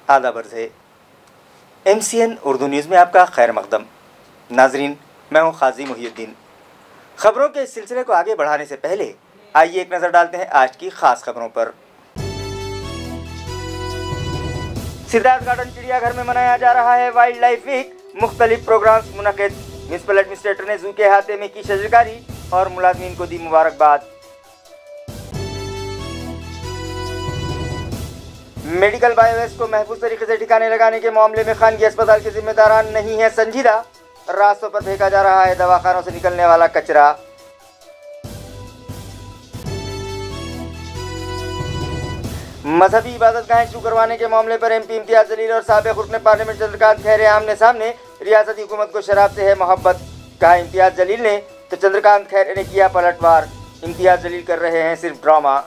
आदाब अर्ज़ है। MCN उर्दू न्यूज़ में आपका खैर मकदम। नाजरीन, मैं हूँ काजी मुहिउद्दीन। खबरों के इस सिलसिले को आगे बढ़ाने से पहले आइए एक नज़र डालते हैं आज की खास खबरों पर। सिद्धार्थ गार्डन चिड़ियाघर में मनाया जा रहा है वाइल्ड लाइफ वीक। मुख्तलिफ प्रोग्राम्स मुनक़िद। म्युनिसिपल एडमिनिस्ट्रेटर ने जू के अहाते में की शजरकारी और मुलाजमीन को दी मुबारकबाद। मेडिकल बायोवेस्ट को महफूज तरीके से ठिकाने लगाने के मामले में खानगी अस्पताल के जिम्मेदारान नहीं है संजीदा। रास्तों पर फेंका जा रहा है दवाखानों से निकलने वाला कचरा। मजहबी इबादतगाहें शुरू करवाने के मामले पर MP इम्तियाज जलील और साबिक रुकन पार्लियामेंट चंद्रकांत खैरे आमने सामने। रियासती हुकूमत को शराब से है मोहब्बत, कहा इम्तियाज जलील ने, तो चंद्रकांत खैरे ने किया पलटवार। इम्तियाज जलील कर रहे हैं सिर्फ ड्रामा।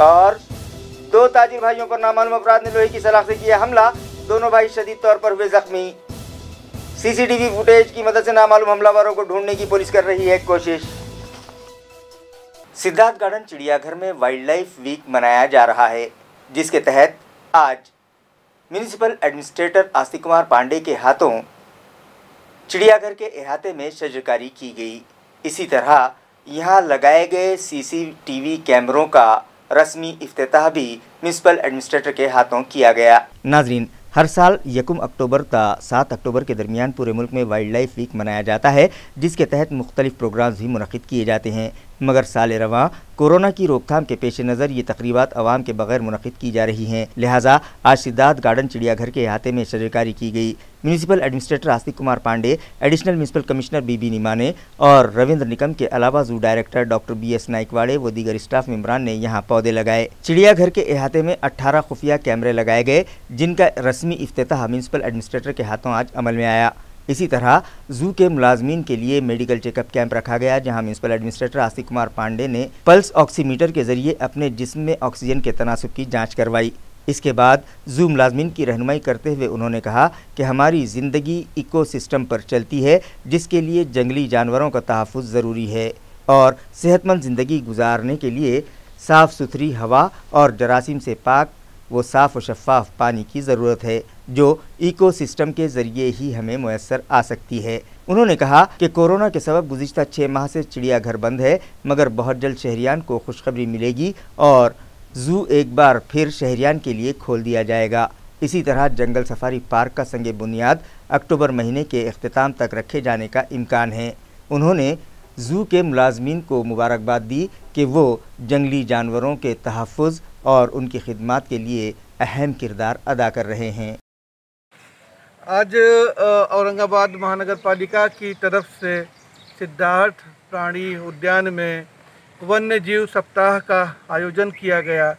और दो ताजिर भाइयों पर नामालूम अपराध ने लोहे की सलाख से किया हमला। दोनों भाई शदीद तौर पर हुए जख्मी। CCTV फुटेज की मदद से नामालूम हमलावरों को ढूंढने की पुलिस कर रही है कोशिश। सिद्धार्थ गार्डन चिड़ियाघर में वाइल्ड लाइफ वीक मनाया जा रहा है, जिसके तहत आज म्युनिसिपल एडमिनिस्ट्रेटर आस्तिक कुमार पांडे के हाथों चिड़ियाघर के अहाते में शजरकारी की गई। इसी तरह यहां लगाए गए CCTV कैमरों का रस्मी इफ्तिताह भी म्युनिसिपल एडमिनिस्ट्रेटर के हाथों किया गया। नाजरीन, हर साल 1 अक्टूबर ता 7 अक्टूबर के दरमियान पूरे मुल्क में वाइल्ड लाइफ वीक मनाया जाता है, जिसके तहत मुख्तलिफ प्रोग्राम्स भी मुनक़िद किए जाते हैं। मगर साल रवां कोरोना की रोकथाम के पेश नज़र ये तकरीबात अवाम के बगैर मुनक़िद की जा रही हैं। लिहाजा आज सिद्धार्थ गार्डन चिड़ियाघर के अहाते में शजरकारी की गई। Municipal administrator Astik Kumar Pandey, additional municipal commissioner B B Nimane और रविंद्र निकम के अलावा जू डायरेक्टर डॉक्टर BS नाइकवाड़े व दीगर स्टाफ मेंबरान ने यहाँ पौधे लगाए। चिड़ियाघर के अहाते में 18 खुफिया कैमरे लगाए गए, जिनका रस्मी इफ्तिताह म्युनिसिपल एडमिनिस्ट्रेटर के हाथों आज अमल में आया। इसी तरह जू के मुलाजमीन के लिए मेडिकल चेकअप कैंप रखा गया, जहां म्युनिसिपल एडमिनिस्ट्रेटर आस्तिक कुमार पांडे ने पल्स ऑक्सीमीटर के जरिए अपने जिस्म में ऑक्सीजन के तनासुब की जांच करवाई। इसके बाद जू मुलाजमीन की रहनुमाई करते हुए उन्होंने कहा कि हमारी ज़िंदगी इकोसिस्टम पर चलती है, जिसके लिए जंगली जानवरों का तहफ़्फ़ुज़ ज़रूरी है और सेहतमंद ज़िंदगी गुजारने के लिए साफ़ सुथरी हवा और जरासीम से पाक वो साफ़ और शफ़ाफ पानी की ज़रूरत है, जो इकोसिस्टम के ज़रिए ही हमें मुयस्सर आ सकती है। उन्होंने कहा कि कोरोना के सबब गुज़िश्ता 6 माह से चिड़ियाघर बंद है, मगर बहुत जल्द शहरियान को खुशखबरी मिलेगी और जू एक बार फिर शहरियान के लिए खोल दिया जाएगा। इसी तरह जंगल सफारी पार्क का संगे बुनियाद अक्टूबर महीने के अख्तिताम तक रखे जाने का इम्कान है। उन्होंने जू के मुलाजमीन को मुबारकबाद दी कि वो जंगली जानवरों के तहफ़्फ़ुज़ और उनकी खिदमत के लिए अहम किरदार अदा कर रहे हैं। आज औरंगाबाद महानगर पालिका की तरफ से सिद्धार्थ प्राणी उद्यान में वन्य जीव सप्ताह का आयोजन किया गया।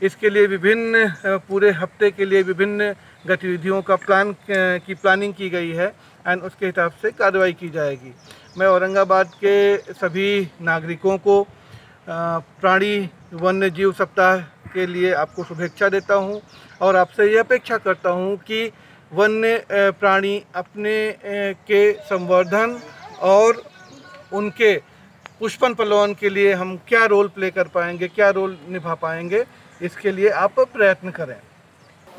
इसके लिए विभिन्न पूरे हफ्ते के लिए विभिन्न गतिविधियों का प्लानिंग की गई है एंड उसके हिसाब से कार्रवाई की जाएगी। मैं औरंगाबाद के सभी नागरिकों को प्राणी वन्य जीव सप्ताह के लिए आपको शुभेच्छा देता हूं और आपसे यह अपेक्षा करता हूं कि वन्य प्राणी अपने के संवर्धन और उनके पुष्पन पल्लवन के लिए हम क्या रोल प्ले कर पाएंगे, क्या रोल निभा पाएंगे, इसके लिए आप प्रयत्न करें।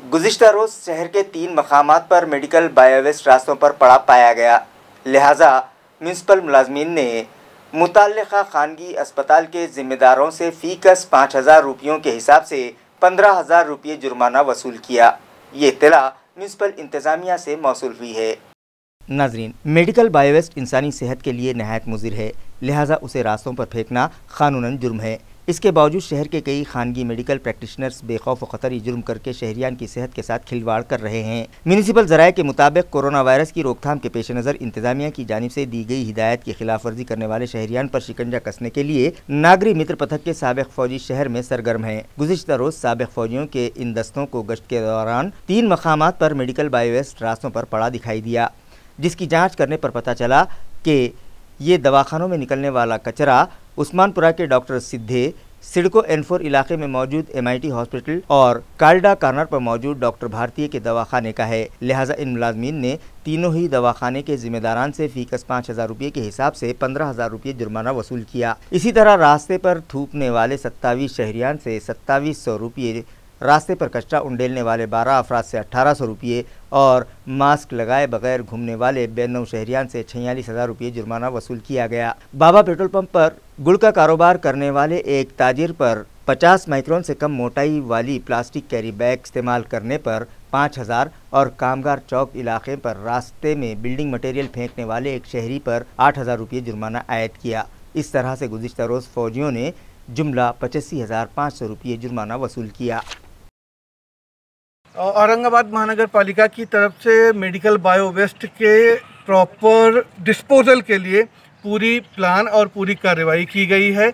गुज़िश्ता रोज़ शहर के 3 मकामात पर मेडिकल बायोवेस्ट रास्तों पर पड़ा पाया गया। लिहाजा म्युनिसिपल मुलाजमीन ने मुताल्लिक़ा खानगी अस्पताल के ज़िम्मेदारों से फ़ीकस 5,000 रुपयों के हिसाब से 15,000 रुपये जुर्माना वसूल किया। ये इत्तला म्युनिसिपल इंतज़ामिया से मौसूल हुई है। नाजरीन, मेडिकल बायोवेस्ट इंसानी सेहत के लिए नहायत मुज़िर है, लिहाजा उसे रास्तों पर फेंकना क़ानूनन जुर्म है। इसके बावजूद शहर के कई खानगी मेडिकल प्रैक्टिशनर्स बेखौफ व ख़तर जुर्म करके शहरियान की सेहत के साथ खिलवाड़ कर रहे हैं। म्युनिसिपल ज़राए के मुताबिक कोरोना वायरस की रोकथाम के पेश नज़र इंतजामिया की जानिब से दी गई हिदायत की खिलाफ वर्जी करने वाले शहरियान पर शिकंजा कसने के लिए नागरी मित्र पथक के साबिक फौजी शहर में सरगर्म हैं। गुज़िश्ता रोज़ साबिक फौजियों के इन दस्तों को गश्त के दौरान 3 मकामात पर मेडिकल बायोवेस्ट रास्तों पर पड़ा दिखाई दिया, जिसकी जाँच करने पर पता चला कि ये दवाखानों में निकलने वाला कचरा उस्मानपुरा के डॉक्टर सिद्धे, सिडको N4 इलाके में मौजूद MIT हॉस्पिटल और काल्डा कार्नर पर मौजूद डॉक्टर भारतीय के दवाखाने का है। लिहाजा इन मुलाजमीन ने तीनों ही दवाखाने के जिम्मेदारान से फीकस 5,000 रुपये के हिसाब से 15,000 रुपये जुर्माना वसूल किया। इसी तरह रास्ते पर थूकने वाले 27 शहरियान से 2700 रुपये, रास्ते पर कचरा उंडेलने वाले 12 अफराद से 1800 रुपये और मास्क लगाए बगैर घूमने वाले 92 शहरियान से 46,000 रुपये जुर्माना वसूल किया गया। बाबा पेट्रोल पंप पर गुड़ का कारोबार करने वाले एक ताजिर पर 50 माइक्रोन से कम मोटाई वाली प्लास्टिक कैरी बैग इस्तेमाल करने पर 5,000 और कामगार चौक इलाके पर रास्ते में बिल्डिंग मटेरियल फेंकने वाले एक शहरी पर 8,000 रुपये जुर्माना आयद किया। इस तरह से गुज़िश्ता रोज़ फौजियों ने जुमला 85,500 रुपये जुर्माना वसूल किया। औरंगाबाद महानगर पालिका की तरफ से मेडिकल बायो वेस्ट के प्रॉपर डिस्पोजल के लिए पूरी प्लान और पूरी कार्रवाई की गई है,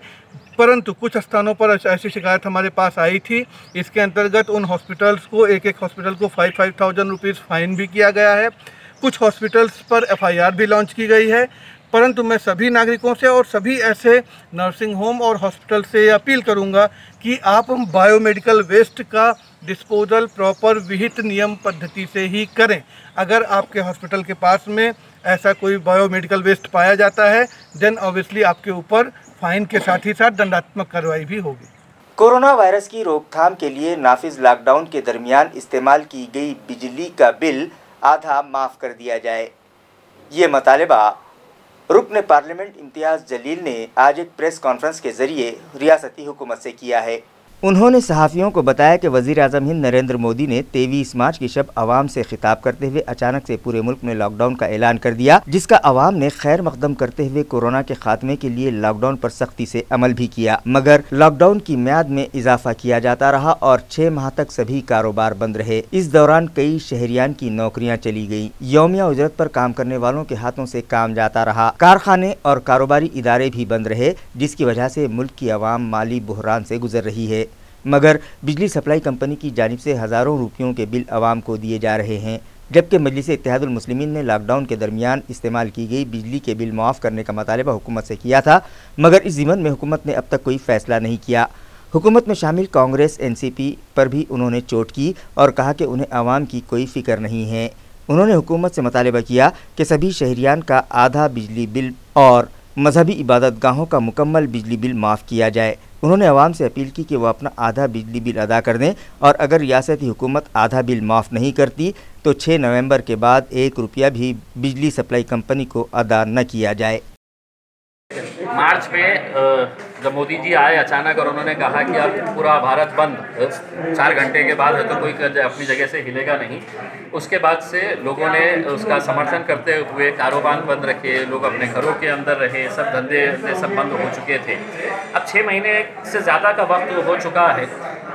परंतु कुछ स्थानों पर ऐसी शिकायत हमारे पास आई थी। इसके अंतर्गत उन हॉस्पिटल्स को एक हॉस्पिटल को 5,000 रुपीज़ फाइन भी किया गया है। कुछ हॉस्पिटल्स पर FIR भी लॉन्च की गई है। परंतु मैं सभी नागरिकों से और सभी ऐसे नर्सिंग होम और हॉस्पिटल से अपील करूंगा कि आप बायोमेडिकल वेस्ट का डिस्पोजल प्रॉपर विहित नियम पद्धति से ही करें। अगर आपके हॉस्पिटल के पास में ऐसा कोई बायोमेडिकल वेस्ट पाया जाता है देन ऑब्वियसली आपके ऊपर फाइन के साथ ही साथ दंडात्मक कार्रवाई भी होगी। कोरोना वायरस की रोकथाम के लिए नाफिज लॉकडाउन के दरमियान इस्तेमाल की गई बिजली का बिल आधा माफ़ कर दिया जाए। ये मुतालबा रुकन पार्लियामेंट इम्तियाज़ जलील ने आज एक प्रेस कॉन्फ्रेंस के ज़रिए रियासती हुकूमत से किया है। उन्होंने सहाफ़ियों को बताया कि वज़ीर आज़म हिंद नरेंद्र मोदी ने 23 मार्च की शब आवाम से खिताब करते हुए अचानक से पूरे मुल्क में लॉकडाउन का ऐलान कर दिया, जिसका आवाम ने खैर मकदम करते हुए कोरोना के खात्मे के लिए लॉकडाउन पर सख्ती से अमल भी किया। मगर लॉकडाउन की म्याद में इजाफा किया जाता रहा और 6 माह तक सभी कारोबार बंद रहे। इस दौरान कई शहरियान की नौकरियाँ चली गयी, यौमिया उजरत पर काम करने वालों के हाथों से काम जाता रहा, कारखाने और कारोबारी इदारे भी बंद रहे, जिसकी वजह से मुल्क की आवाम माली बुहरान से गुजर रही है। मगर बिजली सप्लाई कंपनी की जानिब से हज़ारों रुपयों के बिल आवाम को दिए जा रहे हैं, जबकि मजलिस इत्तेहादुल मुस्लिमीन ने लॉकडाउन के दरमियान इस्तेमाल की गई बिजली के बिल माफ़ करने का मुतालबा हुकूमत से किया था, मगर इस ज़िमन में हुकूमत ने अब तक कोई फ़ैसला नहीं किया। हुकूमत में शामिल कांग्रेस NCP पर भी उन्होंने चोट की और कहा कि उन्हें आवाम की कोई फ़िक्र नहीं है। उन्होंने हुकूमत से मुतालबा किया कि सभी शहरियान का आधा बिजली बिल और मजहबी इबादत गाहों का मुकम्मल बिजली बिल माफ़ किया जाए। उन्होंने आवाम से अपील की कि वह अपना आधा बिजली बिल अदा कर दें और अगर रियासती हुकूमत आधा बिल माफ़ नहीं करती तो 6 नवंबर के बाद 1 रुपया भी बिजली सप्लाई कंपनी को अदा न किया जाए। मार्च में जब मोदी जी आए अचानक और उन्होंने कहा कि अब पूरा भारत बंद, 4 घंटे के बाद है तो कोई अपनी जगह से हिलेगा नहीं, उसके बाद से लोगों ने उसका समर्थन करते हुए कारोबार बंद रखे, लोग अपने घरों के अंदर रहे, सब धंधे सब बंद हो चुके थे। अब 6 महीने से ज़्यादा का वक्त हो चुका है।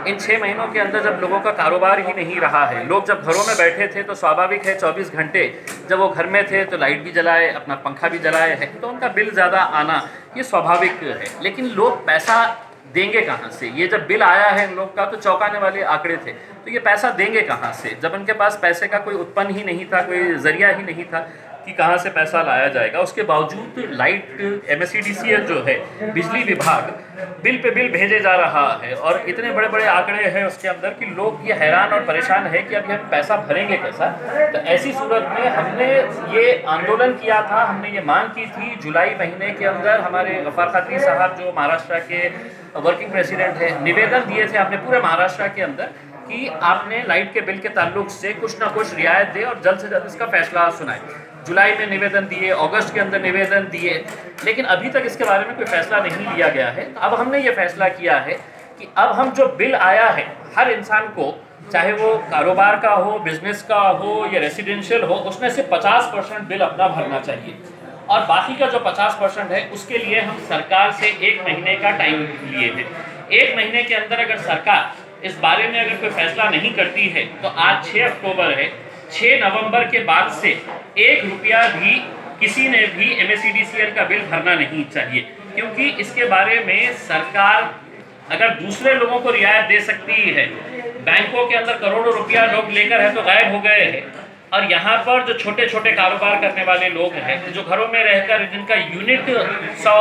इन 6 महीनों के अंदर जब लोगों का कारोबार ही नहीं रहा है, लोग जब घरों में बैठे थे तो स्वाभाविक है 24 घंटे जब वो घर में थे तो लाइट भी जलाए, अपना पंखा भी जलाए है, तो उनका बिल ज़्यादा आना ये स्वाभाविक है। लेकिन लोग पैसा देंगे कहाँ से? ये जब बिल आया है इन लोग का तो चौंकाने वाले आंकड़े थे, तो ये पैसा देंगे कहाँ से जब उनके पास पैसे का कोई उत्पन्न ही नहीं था, कोई जरिया ही नहीं था कि कहाँ से पैसा लाया जाएगा। उसके बावजूद लाइट MSEDCL जो है बिजली विभाग बिल पे बिल भेजे जा रहा है और इतने बड़े बड़े आंकड़े हैं उसके अंदर कि लोग ये हैरान और परेशान है कि अभी हम पैसा भरेंगे कैसा। तो ऐसी सूरत में हमने ये आंदोलन किया था, हमने ये मांग की थी जुलाई महीने के अंदर। हमारे गफ्फार खत्री साहब जो महाराष्ट्र के वर्किंग प्रेसिडेंट है, निवेदन दिए थे आपने पूरे महाराष्ट्र के अंदर कि आपने लाइट के बिल के ताल्लुक से कुछ ना कुछ रियायत दे और जल्द से जल्द इसका फैसला सुनाए। जुलाई में निवेदन दिए, अगस्त के अंदर निवेदन दिए, लेकिन अभी तक इसके बारे में कोई फैसला नहीं लिया गया है। अब हमने ये फैसला किया है कि अब हम जो बिल आया है हर इंसान को, चाहे वो कारोबार का हो, बिजनेस का हो या रेसिडेंशियल हो, उसमें से 50% बिल अपना भरना चाहिए और बाकी का जो 50% है उसके लिए हम सरकार से 1 महीने का टाइम लिए थे। 1 महीने के अंदर अगर सरकार इस बारे में अगर कोई फैसला नहीं करती है तो आज 6 अक्टूबर है, 6 नवंबर के बाद से 1 रुपया भी किसी ने भी MSEDCL का बिल भरना नहीं चाहिए, क्योंकि इसके बारे में सरकार अगर दूसरे लोगों को रियायत दे सकती है, बैंकों के अंदर करोड़ों रुपया लोग लेकर है तो गायब हो गए हैं, और यहाँ पर जो छोटे छोटे कारोबार करने वाले लोग हैं जो घरों में रहकर जिनका यूनिट 100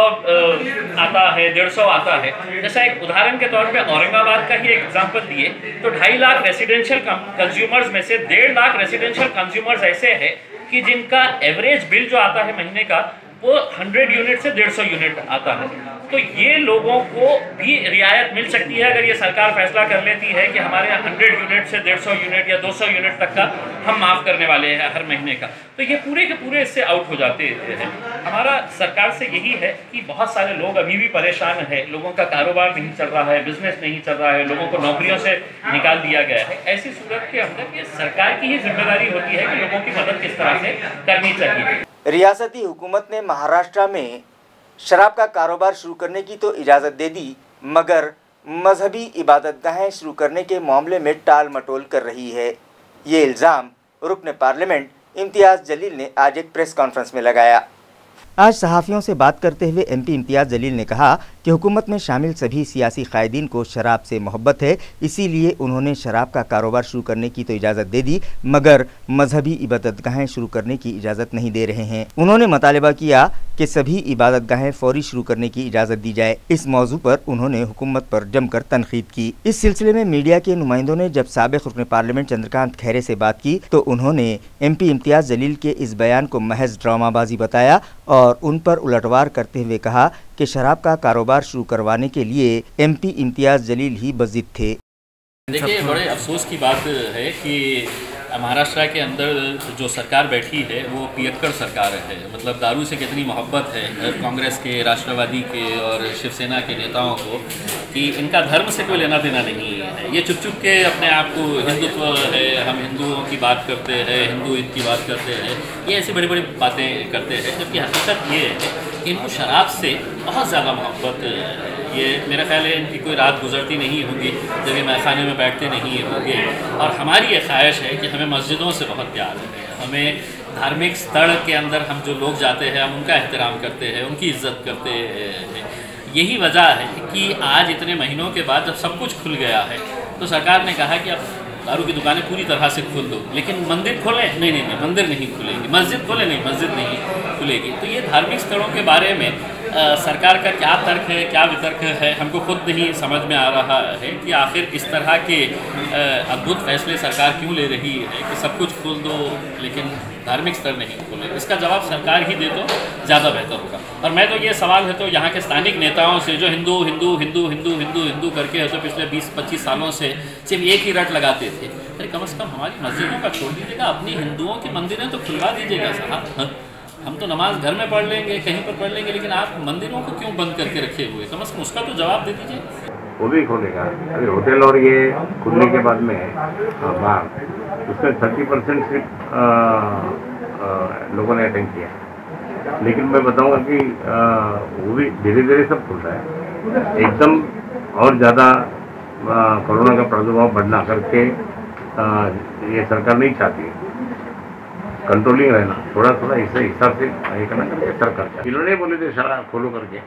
आता है, 150 आता है, जैसा एक उदाहरण के तौर पे औरंगाबाद का ही एक एग्जांपल दिए तो 2.5 लाख रेसिडेंशियल कंज्यूमर्स में से 1.5 लाख रेसिडेंशियल कंज्यूमर्स ऐसे हैं कि जिनका एवरेज बिल जो आता है महीने का वो 100 यूनिट से 150 यूनिट आता है। तो ये लोगों को भी रियायत मिल सकती है अगर ये सरकार फैसला कर लेती है कि हमारे यहाँ 100 यूनिट से 150 यूनिट या 200 यूनिट तक का हम माफ़ करने वाले हैं हर महीने का, तो ये पूरे के पूरे इससे आउट हो जाते हैं। हमारा सरकार से यही है कि बहुत सारे लोग अभी भी परेशान है, लोगों का कारोबार नहीं चल रहा है, बिजनेस नहीं चल रहा है, लोगों को नौकरियों से निकाल दिया गया है। ऐसी सूरत के अंदर ये सरकार की ही जिम्मेदारी होती है कि लोगों की मदद किस तरह से करनी चाहिए। रियासती हुकूमत ने महाराष्ट्र में शराब का कारोबार शुरू करने की तो इजाज़त दे दी, मगर मजहबी इबादतगाहें शुरू करने के मामले में टाल मटोल कर रही है। ये इल्ज़ाम रुकन पार्लियामेंट इम्तियाज़ जलील ने आज एक प्रेस कॉन्फ्रेंस में लगाया। आज सहाफ़ियों से बात करते हुए एमपी इम्तियाज़ जलील ने कहा कि हुकूमत में शामिल सभी सियासी कायदीन को शराब से मोहब्बत है, इसीलिए उन्होंने शराब का कारोबार शुरू करने की तो इजाज़त दे दी, मगर मजहबी इबादतगाहें शुरू करने की इजाज़त नहीं दे रहे हैं। उन्होंने मुतालबा किया कि सभी इबादतगाहें फौरी शुरू करने की इजाज़त दी जाए। इस मौजू पर उन्होंने हुकूमत पर जमकर तनकीद की। इस सिलसिले में मीडिया के नुमाइंदों ने जब साबिक़ रुकन पार्लियामेंट चंद्रकांत खैरे से बात की तो उन्होंने एमपी इम्तियाज़ जलील के इस बयान को महज ड्रामाबाजी बताया और उन पर उलटवार करते हुए कहा कि शराब का कारोबार शुरू करवाने के लिए एमपी इम्तियाज़ जलील ही बज़िद थे। देखिए, बड़े अफसोस की बात है कि महाराष्ट्र के अंदर जो सरकार बैठी है वो पियक्कड़ सरकार है। मतलब दारू से कितनी मोहब्बत है कांग्रेस के, राष्ट्रवादी के और शिवसेना के नेताओं को कि इनका धर्म से कोई लेना देना नहीं है। ये चुप चुप के अपने आप को हिंदुत्व है, हम हिंदुओं की बात करते हैं, हिंदू ईद की बात करते हैं, ये ऐसी बड़ी बड़ी बातें करते हैं, जबकि हकीकत ये है कि इनको शराब से बहुत ज़्यादा मोहब्बत है। ये मेरा ख्याल है इनकी कोई रात गुजरती नहीं होगी जब ये मैखाने में बैठते नहीं होंगे। और हमारी ये ख्वाहिश है कि हमें मस्जिदों से बहुत प्यार है, हमें धार्मिक स्थल के अंदर हम जो लोग जाते हैं हम उनका एहतराम करते हैं, उनकी इज्जत करते हैं। यही वजह है कि आज इतने महीनों के बाद जब सब कुछ खुल गया है तो सरकार ने कहा कि अब दारू की दुकानें पूरी तरह से खोल दो, लेकिन मंदिर खोलें? नहीं, मंदिर नहीं खुलेंगे। मस्जिद खोलें? नहीं, मस्जिद नहीं खुलेगी। तो ये धार्मिक स्थलों के बारे में सरकार का क्या तर्क है, क्या वितर्क है, हमको खुद नहीं समझ में आ रहा है कि आखिर इस तरह के अद्भुत फैसले सरकार क्यों ले रही है कि सब कुछ खोल दो लेकिन धार्मिक स्थल नहीं खोले। इसका जवाब सरकार ही दे तो ज़्यादा बेहतर होगा। और मैं तो ये सवाल है तो यहाँ के स्थानिक नेताओं से जो हिंदू हिंदू हिंदू हिंदू हिंदू हिंदू करके है तो पिछले 20-25 सालों से सिर्फ एक ही रट लगाते थे, अरे कम से कम हमारी मस्जिदों का छोड़ दीजिएगा, अपनी हिंदुओं की मंदिरें तो खुलवा दीजिएगा साहब। हम तो नमाज घर में पढ़ लेंगे, कहीं पर पढ़ लेंगे, लेकिन आप मंदिरों को क्यों बंद करके रखे हुए? कम से कम उसका तो जवाब दे दीजिए। वो भी खोलेगा। अभी होटल और ये खुलने के बाद में बार उसमें 30% सिर्फ लोगों ने अटेंड किया, लेकिन मैं बताऊंगा कि वो भी धीरे धीरे सब खुल रहा है एकदम। और ज़्यादा कोरोना का प्रादुर्भाव बढ़ना करके ये सरकार नहीं चाहती, कंट्रोलिंग रहना, थोड़ा थोड़ा इस हिसाब से ये करना सरकार। इन्होंने बोले थे सारा खोलो करके,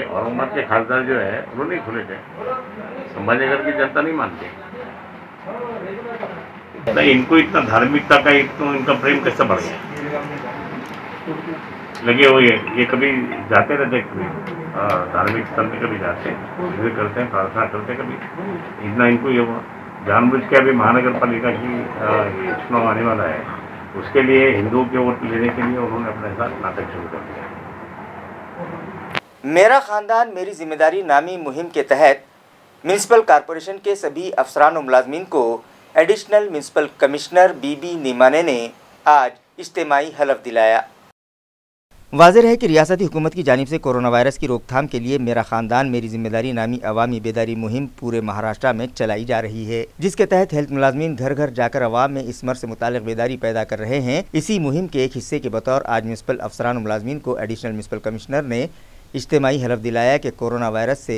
औरंगाबाद के खासदार जो है उन्होंने ही खुले थे, संभाजीनगर की जनता नहीं मानती। नहीं, इनको इतना धार्मिकता का इतना इनका प्रेम कैसे बढ़ गया लगे हुए। ये कभी जाते रहते, कभी धार्मिक स्थल में कभी जाते हैं, करते हैं, प्रार्थना करते, कभी इतना इनको ये जानबूझ के अभी महानगर पालिका की चुनाव आने वाला है, उसके लिए हिंदुओं के वोट लेने के लिए उन्होंने अपने साथ नाटक शुरू कर दिया। मेरा ख़ानदान मेरी जिम्मेदारी नामी मुहिम के तहत म्यूनिसिपल कॉरपोरेशन के सभी अफसरान और मुलाजमीन को एडिशनल म्यूनिसिपल कमिश्नर बीबी नीमाने ने आज इज्तिमाई हलफ दिलाया। वाज़ेह है कि रियासती हुकूमत की जानिब से कोरोना वायरस की रोकथाम के लिए मेरा ख़ानदान मेरी जिम्मेदारी नामी अवामी बेदारी मुहिम पूरे महाराष्ट्र में चलाई जा रही है, जिसके तहत हेल्थ मुलाजमीन घर घर जाकर अवाम में इस मर्ज़ से मुतालिक बेदारी पैदा कर रहे हैं। इसी मुहिम के एक हिस्से के बतौर आज म्यूनिसिपल अफसरान और मुलाजमीन को एडिशनल म्यूनिसिपल कमिश्नर ने इज्तिमाई हलफ दिलाया कि कोरोना वायरस से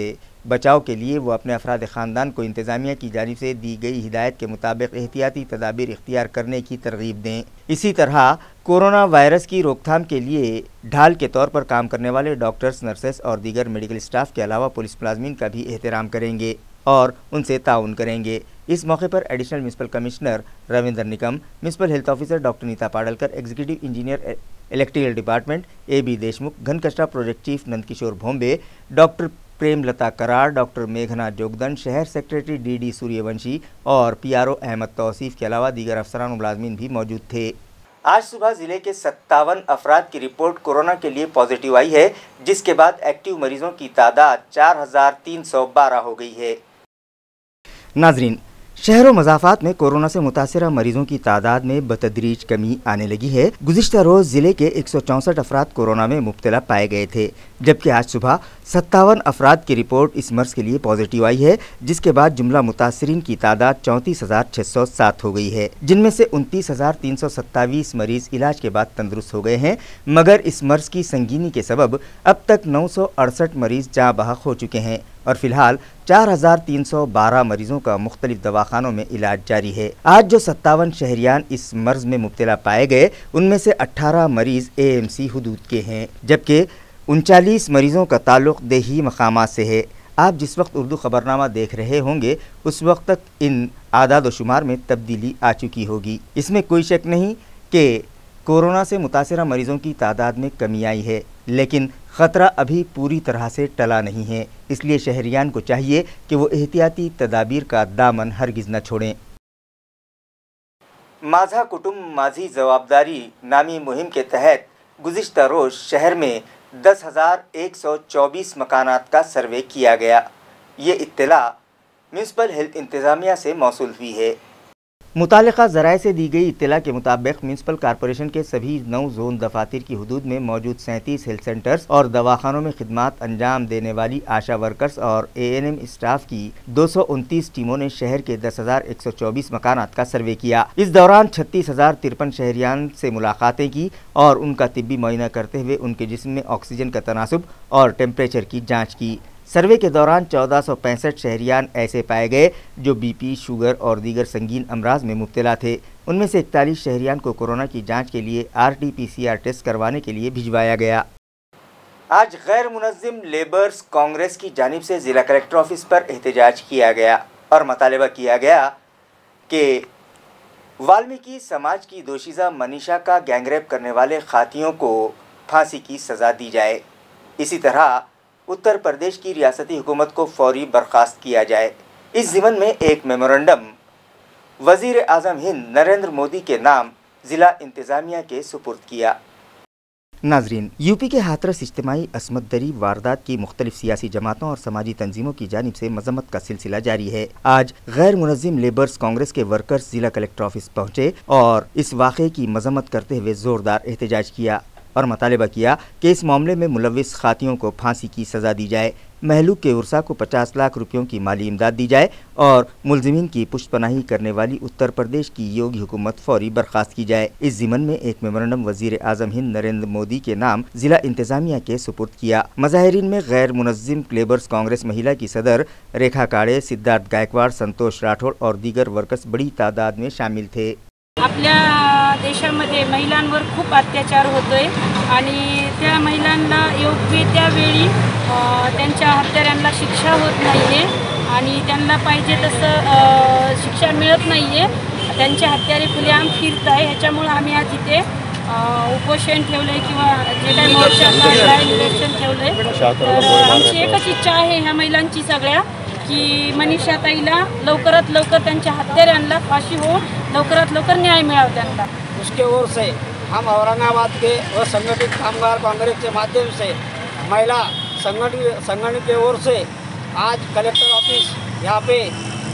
बचाव के लिए वो अपने अफराद ख़ानदान को इंतज़ामिया की जानिब से दी गई हिदायत के मुताबिक एहतियाती तदाबीर इख्तियार करने की तरगीब दें। इसी तरह कोरोना वायरस की रोकथाम के लिए ढाल के तौर पर काम करने वाले डॉक्टर्स, नर्सेस और दीगर मेडिकल स्टाफ के अलावा पुलिस मुलाजमीन का भी एहतराम करेंगे और उनसे ताउन करेंगे। इस मौके पर additional municipal commissioner Ravinder Nikam, municipal health officer doctor Neeta Padalkar, executive engineer electrical department AB Deshmukh, घनकचरा project chief Nandkishore Bhombe, doctor Premlata Karar, doctor मेघना जोगदंड, शहर सेक्रेटरी DD सूर्यवंशी और PRO अहमद तौसीफ के अलावा दीगर अफसरान और मुलाजमीन भी मौजूद थे। आज सुबह जिले के 57 अफराद की रिपोर्ट कोरोना के लिए पॉजिटिव आई है, जिसके बाद एक्टिव मरीजों की तादाद 4312 हो गई है। नाजरीन, शहरों मज़ाफ़ात में कोरोना से मुतासिरा मरीजों की तादाद में बतदरीज कमी आने लगी है। गुज़िश्ता रोज़ ज़िले के 164 अफराद कोरोना में मुब्तला पाए गए थे, जबकि आज सुबह 57 अफराद की रिपोर्ट इस मर्ज़ के लिए पॉजिटिव आई है, जिसके बाद जुमला मुतासरीन की तादाद 34,607 हो गई है, जिनमें से 29,327 मरीज़ इलाज के बाद तंदुरुस्त हो गए हैं। मगर इस मर्ज़ की संगीनी के सबब अब तक 968 मरीज़ जाँ बहक हो चुके हैं और फिलहाल 4,312 मरीजों का मुख्तलिफ दवाखानों में इलाज जारी है। आज जो 57 शहरियान इस मर्ज में मुब्तला पाए गए, उनमें से 18 मरीज AMC हुदूद के हैं, जबकि 39 मरीजों का ताल्लुक देही मकामात से है। आप जिस वक्त उर्दू खबरनामा देख रहे होंगे, उस वक्त तक इन आदाद व शुमार में तब्दीली आ चुकी होगी। इसमें कोई शक नहीं कि कोरोना से मुतासिरा मरीजों की तादाद में कमी आई है, लेकिन ख़तरा अभी पूरी तरह से टला नहीं है। इसलिए शहरियान को चाहिए कि वो एहतियाती तदाबीर का दामन हरगिज़ न छोड़ें। माझा कुटुंब माझी जवाबदारी नामी मुहिम के तहत गुज़िश्ता रोज़ शहर में 10,124 मकानात का सर्वे किया गया। ये इत्तला म्यूनसिपल हेल्थ इंतज़ामिया से मौसूल हुई है। मुतालिका ज़राए से दी गई इत्तला के मुताबिक म्यूनसिपल कॉरपोरेशन के सभी 9 जोन दफातर की हदूद में मौजूद 37 हेल्थ सेंटर्स और दवाखानों में खिदमात अंजाम देने वाली आशा वर्कर्स और ANM स्टाफ की 229 टीमों ने शहर के 10,124 मकानात का सर्वे किया। इस दौरान 36,053 शहरियान से मुलाकातें की और उनका तिब्बी मुआयना करते हुए उनके जिस्म में ऑक्सीजन का तनासुब और टेम्परेचर की जाँच की। सर्वे के दौरान 1465 शहरियान ऐसे पाए गए जो BP, शुगर और दीगर संगीन अमराज में मुब्तला थे। उनमें से 41 शहरियान को कोरोना की जांच के लिए RT-PCR टेस्ट करवाने के लिए भिजवाया गया। आज गैर मुनज़्ज़िम लेबर्स कांग्रेस की जानिब से ज़िला कलेक्टर ऑफिस पर एहतजाज किया गया और मुतालबा किया गया कि वाल्मीकि समाज की दोशीज़ा मनीषा का गैंगरेप करने वाले खातियों को फांसी की सज़ा दी जाए। इसी तरह उत्तर प्रदेश की रियासती हुकूमत को फौरी बर्खास्त किया जाए। इस ज़िमन में एक मेमोरेंडम वज़ीर आज़म हिंद नरेंद्र मोदी के नाम ज़िला इंतज़ामिया के सुपुर्द किया। नाजरीन, यूपी के हाथरस इज्तिमाई असमत दरी वारदात की मुख्तलिफ सियासी जमातों और समाजी तंजीमों की जानिब से मजम्मत का सिलसिला जारी है। आज गैर मुनज़्ज़िम लेबर्स कांग्रेस के वर्कर्स जिला कलेक्टर ऑफिस पहुँचे और इस वाक़े की मजम्मत करते हुए ज़ोरदार एहतजाज किया और मुतालबा किया कि इस मामले में मुलविस खातियों को फांसी की सज़ा दी जाए, महलूक के उर्सा को 50 लाख रुपयों की माली इमदाद दी जाए और मुलजिमीन की पुष्टपनाही करने वाली उत्तर प्रदेश की योगी हुकूमत फौरी बर्खास्त की जाए। इस ज़िमन में एक मेमोरेंडम वज़ीर आज़म हिंद नरेंद्र मोदी के नाम ज़िला इंतज़ामिया के सुपुर्द किया। मज़ाहिरीन में गैर मुनज़्ज़िम लेबर्स कांग्रेस महिला की सदर रेखा काड़े, सिद्धार्थ गायकवाड़, संतोष राठौड़ और दीगर वर्कर्स बड़ी तादाद में शामिल थे। आपल्या देशामध्ये महिलांवर खूप अत्याचार होतोय आणि त्या महिलांना योग्य त्या वेळी त्यांच्या हत्यारांना शिक्षा होत नाहीये आणि त्यांना पाहिजे तसं शिक्षा मिळत नाहीये। त्यांचे हत्यारे खुलेआम फिरत आहे। ह्याच्यामुळे आम्ही आज इथे उपोषण ठेवलंय किंवा जे काही मोर्चा निदर्शन ठेवलंय। तर आमची एकच इच्छा आहे ह्या महिलांची सगळ्या की मनीषा ताईला लवकरात लवकर त्यांच्या हत्यारांना फाशी हो, लवकरात लवकर न्याय मिळावा त्यांना। उसके ओर से हम औरंगाबाद के असंगठित कामगार कांग्रेस के माध्यम से महिला संगठन की ओर से आज कलेक्टर ऑफिस यहाँ पे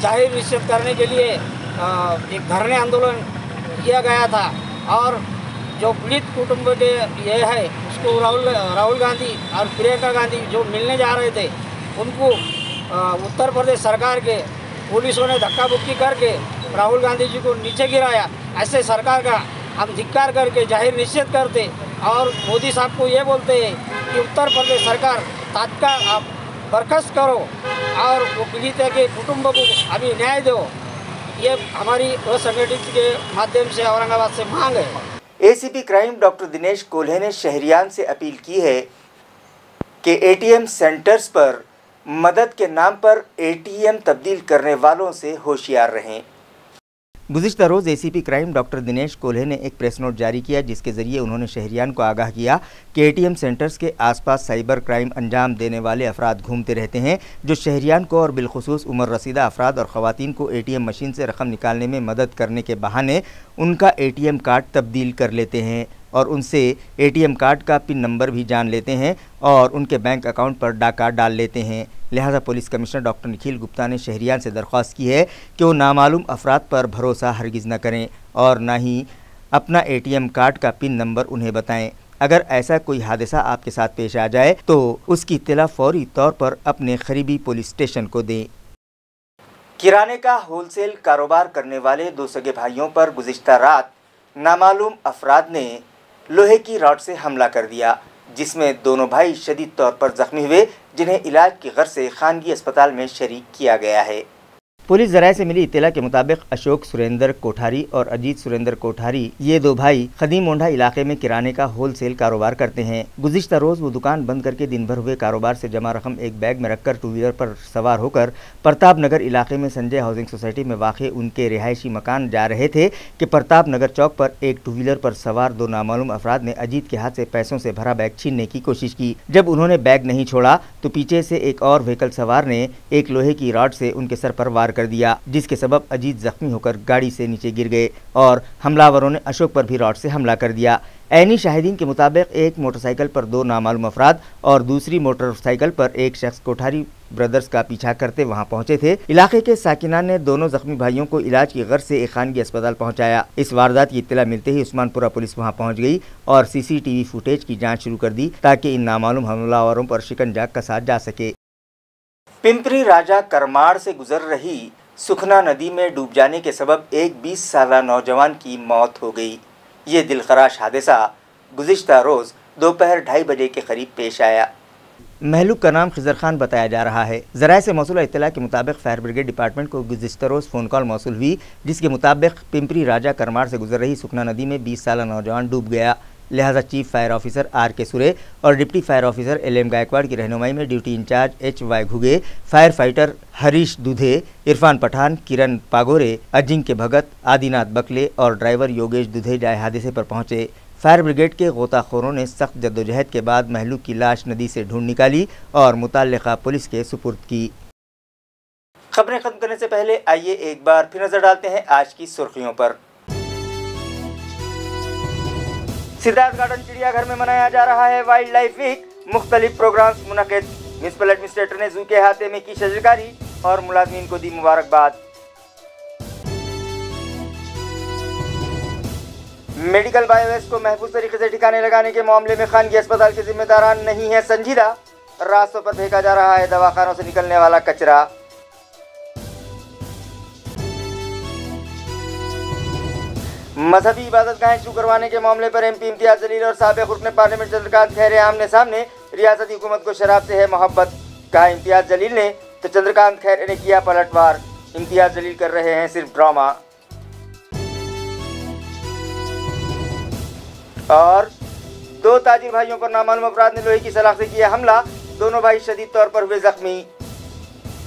जाहिर निषेध करने के लिए एक धरने आंदोलन किया गया था और जो पीड़ित कुटुंब के ये है उसको राहुल गांधी और प्रियंका गांधी जो मिलने जा रहे थे उनको उत्तर प्रदेश सरकार के पुलिसों ने धक्का मुक्की करके राहुल गांधी जी को नीचे गिराया। ऐसे सरकार का हम धिक्कार करके जाहिर निषेध करते और मोदी साहब को ये बोलते हैं कि उत्तर प्रदेश सरकार तात्काल आप बर्खास्त करो और वो पीड़ित के कुटुंब को अभी न्याय दो। ये हमारी असंगठित के माध्यम से औरंगाबाद से मांग है। ACP crime doctor Dinesh Kolhe ने शहरियान से अपील की है कि ATM सेंटर्स पर मदद के नाम पर ATM तब्दील करने वालों से होशियार रहें। गुज़िश्ता रोज़ ACP crime doctor Dinesh Kolhe ने एक प्रेस नोट जारी किया, जिसके ज़रिए उन्होंने शहरियान को आगाह किया कि एटीएम सेंटर्स के आसपास साइबर क्राइम अंजाम देने वाले अफराद घूमते रहते हैं, जो शहरियान को और बिलखुसूस उम्र रसीदा अफराद और ख़वातीन को एटीएम मशीन से रकम निकालने में मदद करने के बहाने उनका एटीएम कार्ड तब्दील कर लेते हैं और उनसे एटीएम कार्ड का पिन नंबर भी जान लेते हैं और उनके बैंक अकाउंट पर डाका डाल लेते हैं। लिहाजा police commissioner doctor Nikhil Gupta ने शहरियान से दरख्वास्त की है कि वो नामालूम अफराद पर भरोसा हरगिज़ न करें और ना ही अपना एटीएम कार्ड का पिन नंबर उन्हें बताएं। अगर ऐसा कोई हादसा आपके साथ पेश आ जाए तो उसकी इत्तला फौरी तौर पर अपने करीबी पुलिस स्टेशन को दें। किराने का होलसेल कारोबार करने वाले दो सगे भाइयों पर गुज़िश्ता रात नामालूम अफराद ने लोहे की रॉड से हमला कर दिया, जिसमें दोनों भाई शदीद तौर पर जख्मी हुए, जिन्हें इलाज की गर्ज से खानगी अस्पताल में शरीक किया गया है। पुलिस ज़राए से मिली इत्तला के मुताबिक अशोक सुरेंद्र कोठारी और अजीत सुरेंद्र कोठारी ये दो भाई खदीम मोंढा इलाके में किराने का होलसेल कारोबार करते हैं। गुज़िश्ता रोज़ वो दुकान बंद करके दिन भर हुए कारोबार से जमा रकम एक बैग में रखकर टू व्हीलर पर सवार होकर प्रताप नगर इलाके में संजय हाउसिंग सोसाइटी में वाक़े उनके रिहायशी मकान जा रहे थे कि प्रताप नगर चौक पर एक टू व्हीलर पर सवार दो नामालूम अफराद ने अजीत के हाथ से पैसों से भरा बैग छीनने की कोशिश की। जब उन्होंने बैग नहीं छोड़ा तो पीछे से एक और व्हीकल सवार ने एक लोहे की रॉड से उनके सर पर वार कर दिया, जिसके सबब अजीत जख्मी होकर गाड़ी से नीचे गिर गए और हमलावरों ने अशोक पर भी रॉड से हमला कर दिया। ऐनी शाहिदीन के मुताबिक एक मोटरसाइकिल पर दो नामालूम अफराद और दूसरी मोटरसाइकिल पर एक शख्स कोठारी ब्रदर्स का पीछा करते वहां पहुंचे थे। इलाके के साकिनान ने दोनों जख्मी भाइयों को इलाज की गर्ज से एक खानगी अस्पताल पहुंचाया। इस वारदात की इत्तला मिलते ही उस्मानपुरा पुलिस वहां पहुंच गई और सीसीटीवी फुटेज की जांच शुरू कर दी ताकि इन नामालूम हमलावरों पर शिकंजा कसा जा सके। पिंपरी राजा करमाड़ से गुजर रही सुखना नदी में डूब जाने के सबब एक 20 साला नौजवान की मौत हो गई। ये दिलखराश हादसा गुज़िश्ता रोज़ दोपहर 2:30 बजे के करीब पेश आया। महलूक का नाम खिजर खान बताया जा रहा है। ज़राए से मौसूल इत्तला के मुताबिक फायर ब्रिगेड डिपार्टमेंट को गुज़िश्ता रोज़ फ़ोन कॉल मौसूल हुई, जिसके मुताबिक पिंपरी राजा करमाड़ से गुजर रही सुखना नदी में 20 साला नौजवान डूब गया। लिहाजा chief fire officer RK. Sure और deputy fire officer LM. Gaikwad की रहनुमाई में duty in charge H.Y. Ghuge, firefighter Harish Dudhe, Irfan Pathan, Kiran Pagore, Ajinkya Bhagat, Adinath Bakle और ड्राइवर योगेश दुधे हादसे पर पहुंचे। फायर ब्रिगेड के गोताखोरों ने सख्त जद्दोजहद के बाद महलूक की लाश नदी से ढूंढ निकाली और मुतल्लिका पुलिस के सुपुर्द की। खबरें खत्म करने से पहले आइए एक बार फिर नजर डालते हैं आज की सुर्खियों पर। सिद्धार्थ गार्डन चिड़ियाघर में मनाया जा रहा है वाइल्ड लाइफ वीक। मुख्तलिफ प्रोग्राम्स मुनक़िद। म्युनिसिपल एडमिनिस्ट्रेटर ने जू के अहाते में की शजरकारी और मुलाजमीन को दी मुबारकबाद। मेडिकल बायोवेस्ट को महफूज तरीके से ठिकाने लगाने के मामले में खानगी अस्पताल के जिम्मेदारान नहीं है संजीदा। रास्तों पर फेंका जा रहा है दवाखानों से निकलने वाला कचरा। मजहबी इबादतगाहें शुरू करवाने के मामले पर MP इम्तियाज जलील और साबिक रुकन पार्लियामेंट चंद्रकांत खैरे आमने सामने। रियासती हुकूमत को शराब से है मोहब्बत, कहा इम्तियाज जलील ने, तो चंद्रकांत खैरे ने किया पलटवार। इम्तियाज जलील कर रहे हैं सिर्फ ड्रामा। और दो ताजिर भाइयों पर नामालूम अफराद ने लोहे की सलाख से किया हमला, दोनों भाई शदीद तौर पर हुए जख्मी।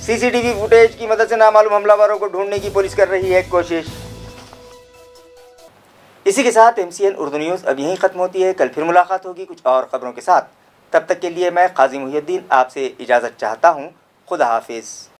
CCTV फुटेज की मदद से नामालूम हमलावरों को ढूंढने की पुलिस कर रही है कोशिश। इसी के साथ MCN उर्दू न्यूज़ अब यहीं ख़त्म होती है। कल फिर मुलाकात होगी कुछ और ख़बरों के साथ। तब तक के लिए मैं काजी मुहिउद्दीन आपसे इजाज़त चाहता हूँ। खुदा हाफिज़।